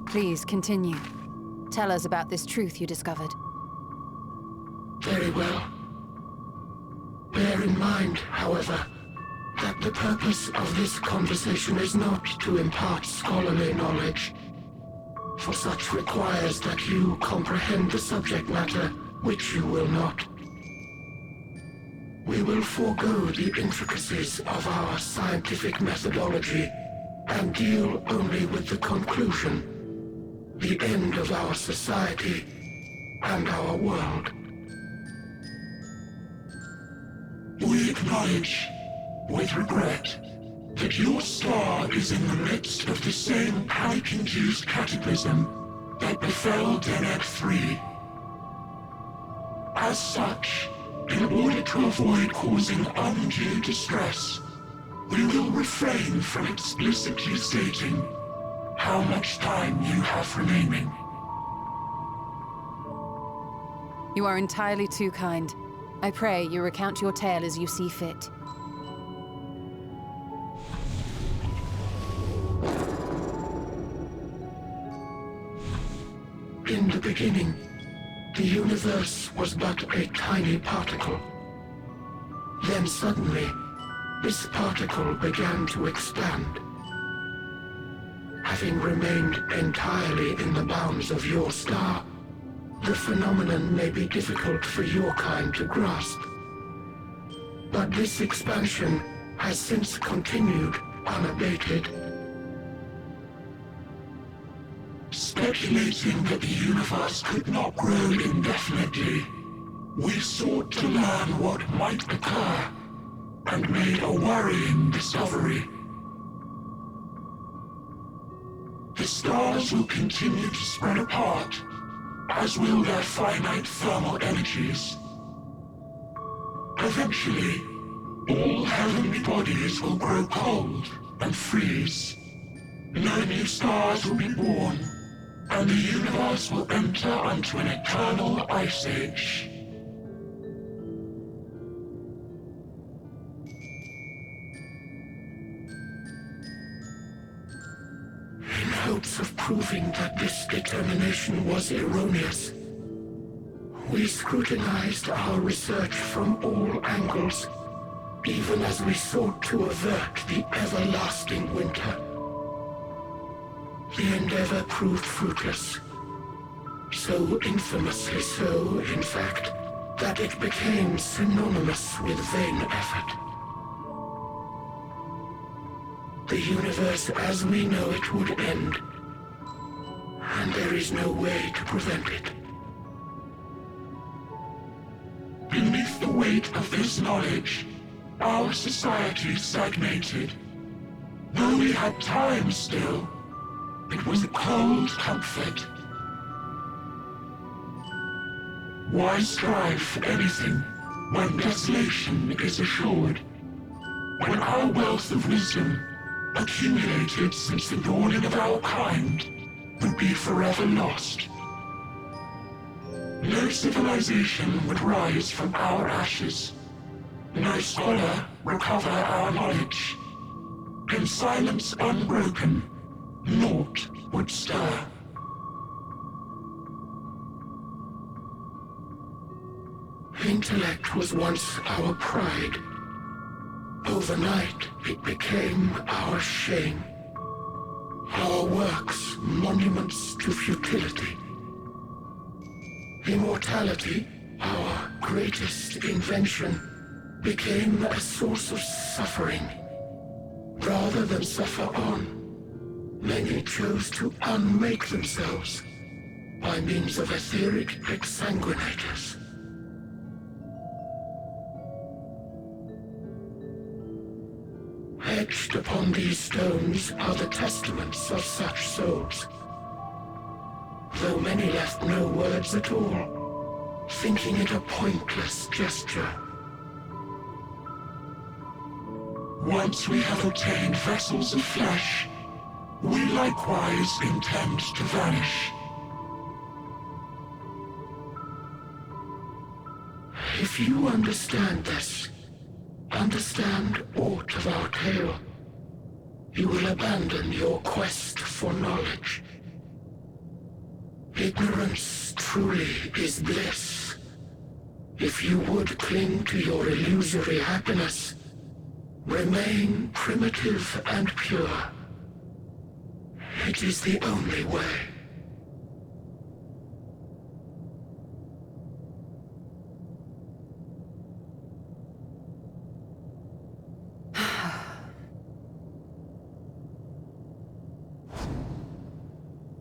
Please, continue. Tell us about this truth you discovered. Very well. Bear in mind, however, that the purpose of this conversation is not to impart scholarly knowledge, for such requires that you comprehend the subject matter, which you will not. We will forego the intricacies of our scientific methodology and deal only with the conclusion, the end of our society and our world. We acknowledge, with regret, that your star is in the midst of the same panic-induced cataclysm that befell Deneb 3. As such, in order to avoid causing undue distress, we will refrain from explicitly stating how much time you have remaining. You are entirely too kind. I pray you recount your tale as you see fit. In the beginning, the universe was but a tiny particle. Then suddenly, this particle began to expand. Having remained entirely in the bounds of your star, the phenomenon may be difficult for your kind to grasp. But this expansion has since continued unabated. Speculating that the universe could not grow indefinitely, we sought to learn what might occur, and made a worrying discovery. The stars will continue to spread apart, as will their finite thermal energies. Eventually, all heavenly bodies will grow cold and freeze. No new stars will be born, and the universe will enter onto an eternal ice age. In hopes of proving that this determination was erroneous, we scrutinized our research from all angles, even as we sought to avert the everlasting winter. The endeavor proved fruitless. So infamously so, in fact, that it became synonymous with vain effort. The universe as we know it would end, and there is no way to prevent it. Beneath the weight of this knowledge, our society stagnated. Though we had time still, it was a cold comfort. Why strive for anything when desolation is assured? When our wealth of wisdom, accumulated since the dawning of our kind, would be forever lost. No civilization would rise from our ashes. No scholar recover our knowledge. In silence unbroken, naught would stir. Intellect was once our pride. Overnight, it became our shame. Our works, monuments to futility. Immortality, our greatest invention, became a source of suffering. Rather than suffer on, many chose to unmake themselves by means of etheric exsanguinators. Etched upon these stones are the testaments of such souls. Though many left no words at all, thinking it a pointless gesture. Once we have obtained vessels of flesh, we likewise intend to vanish. If you understand this, understand aught of our tale, you will abandon your quest for knowledge. Ignorance truly is bliss. If you would cling to your illusory happiness, remain primitive and pure. It is the only way.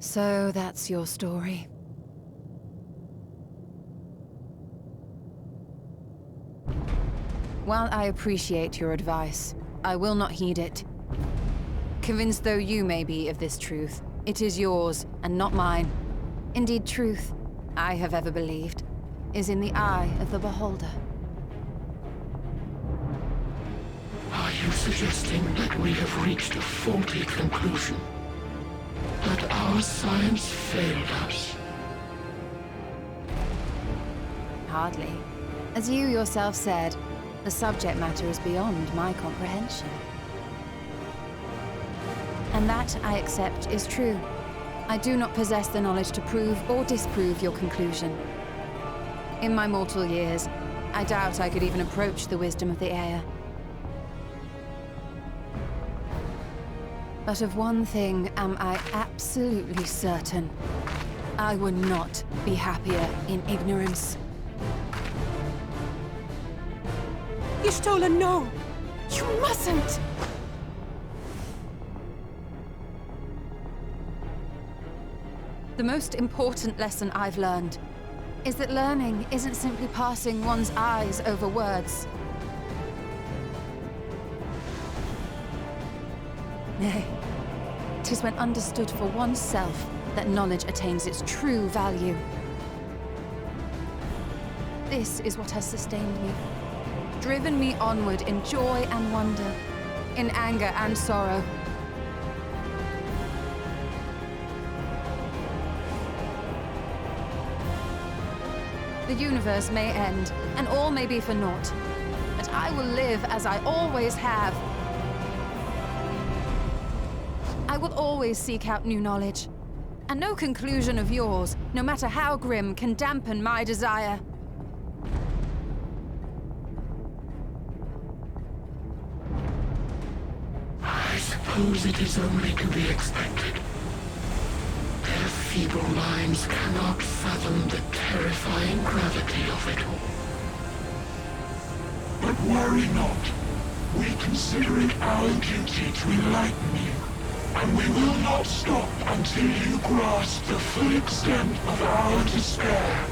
So that's your story. While I appreciate your advice, I will not heed it. Convinced though you may be of this truth, it is yours and not mine. Indeed, truth, I have ever believed, is in the eye of the beholder. Are you suggesting that we have reached a faulty conclusion? That our science failed us? Hardly. As you yourself said, the subject matter is beyond my comprehension. And that, I accept, is true. I do not possess the knowledge to prove or disprove your conclusion. In my mortal years, I doubt I could even approach the wisdom of the air. But of one thing am I absolutely certain. I would not be happier in ignorance. Y'shtola, no! You mustn't! The most important lesson I've learned is that learning isn't simply passing one's eyes over words. Nay, 'tis when understood for oneself that knowledge attains its true value. This is what has sustained me, driven me onward in joy and wonder, in anger and sorrow. The universe may end, and all may be for naught, but I will live as I always have. I will always seek out new knowledge, and no conclusion of yours, no matter how grim, can dampen my desire. I suppose it is only to be expected. Their feeble minds cannot fathom the terrifying gravity of it all. But worry not. We consider it our duty to enlighten you. And we will not stop until you grasp the full extent of our despair.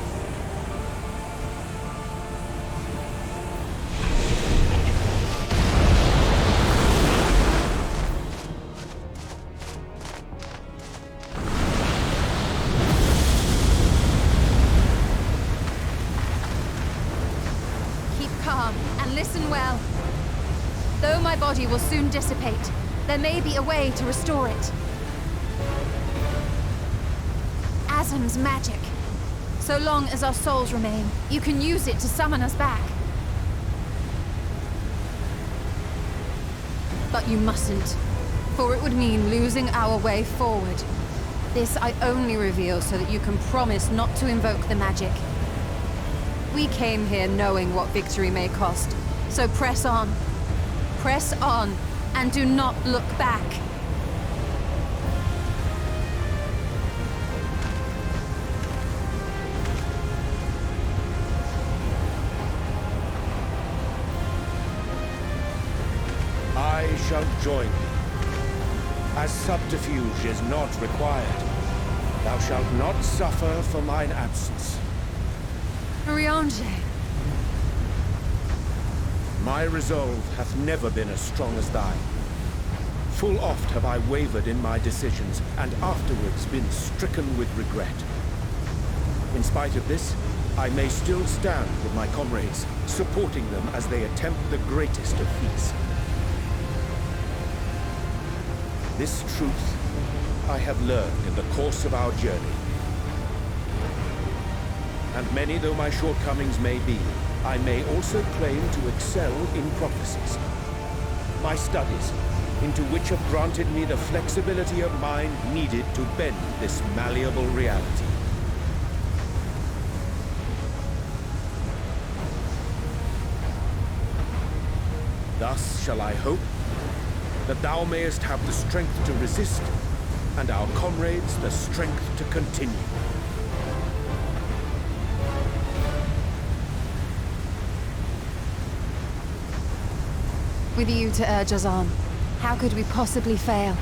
energy will soon dissipate. There may be a way to restore it. Asm's magic. So long as our souls remain, you can use it to summon us back. But you mustn't, for it would mean losing our way forward. This I only reveal so that you can promise not to invoke the magic. We came here knowing what victory may cost, so press on. Press on, and do not look back. I shall join thee. As subterfuge is not required, thou shalt not suffer for mine absence. Riange. My resolve hath never been as strong as thine. Full oft have I wavered in my decisions, and afterwards been stricken with regret. In spite of this, I may still stand with my comrades, supporting them as they attempt the greatest of feats. This truth I have learned in the course of our journey. And many though my shortcomings may be, I may also claim to excel in prophecies. My studies, into which have granted me the flexibility of mind needed to bend this malleable reality. Thus shall I hope that thou mayest have the strength to resist, and our comrades the strength to continue. With you to urge us on, how could we possibly fail?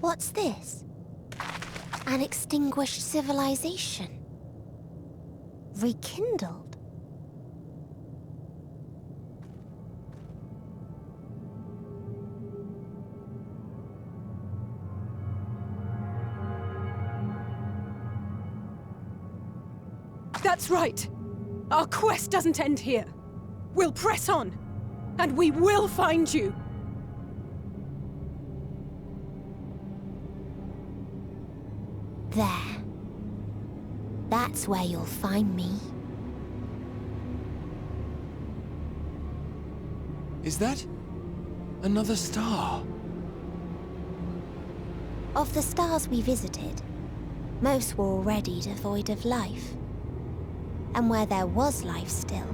What's this? An extinguished civilization. Rekindled. That's right. Our quest doesn't end here. We'll press on, and we will find you. There. That's where you'll find me. Is that another star? Of the stars we visited, most were already devoid of life. And where there was life still,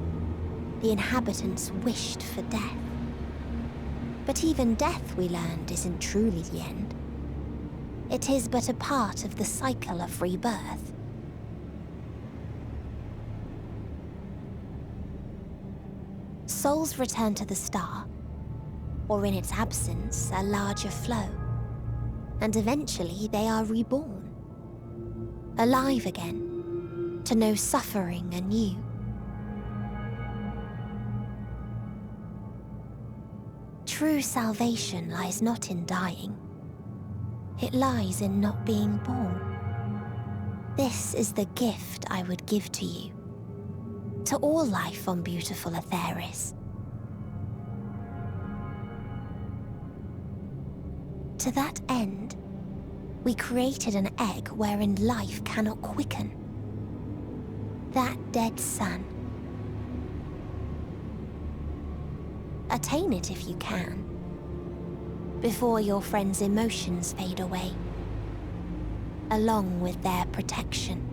the inhabitants wished for death. But even death, we learned, isn't truly the end. It is but a part of the cycle of rebirth. Souls return to the star, or in its absence, a larger flow. And eventually they are reborn. Alive again, to know suffering anew. True salvation lies not in dying. It lies in not being born. This is the gift I would give to you. To all life on beautiful Etheris. To that end, we created an egg wherein life cannot quicken. That dead sun. Attain it if you can. Before your friends' emotions fade away, along with their protection.